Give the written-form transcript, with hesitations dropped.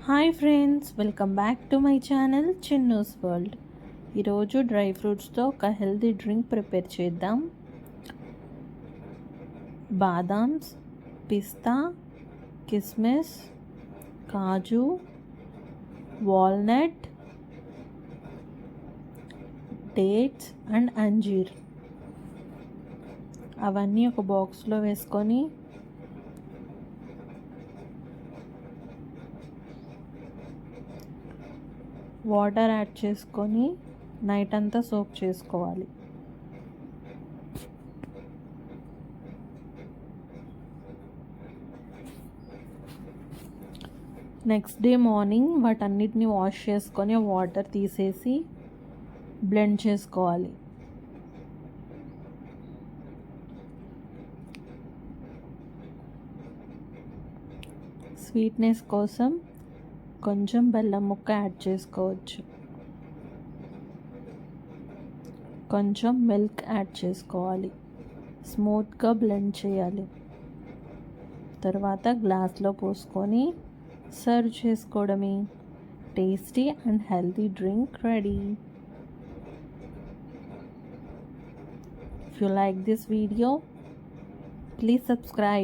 Hi friends, welcome back to my channel Chinnu's world. ఈరోజు dry ఫ్రూట్స్తో ఒక healthy drink prepare చేద్దాం. బాదామ్స్, పిస్తా, కిస్మిస్, కాజు, వాల్నట్, డేట్స్ అండ్ అంజీర్ అవన్నీ ఒక బాక్స్లో వేసుకొని వాటర్ యాడ్ చేసుకొని నైట్ అంతా సోక్ చేసుకోవాలి. నెక్స్ట్ డే మార్నింగ్ వాటన్నిటిని వాష్ చేసుకొని వాటర్ తీసేసి బ్లెండ్ చేసుకోవాలి. స్వీట్నెస్ కోసం కొంచెం బెల్లం ముక్క యాడ్ చేసుకోవచ్చు. కొంచెం మిల్క్ యాడ్ చేసుకోవాలి. స్మూత్గా బ్లెండ్ చేయాలి. తర్వాత గ్లాస్లో పోసుకొని సర్వ్ చేసుకోవడమే. Tasty and healthy drink ready. If you like this video, please subscribe.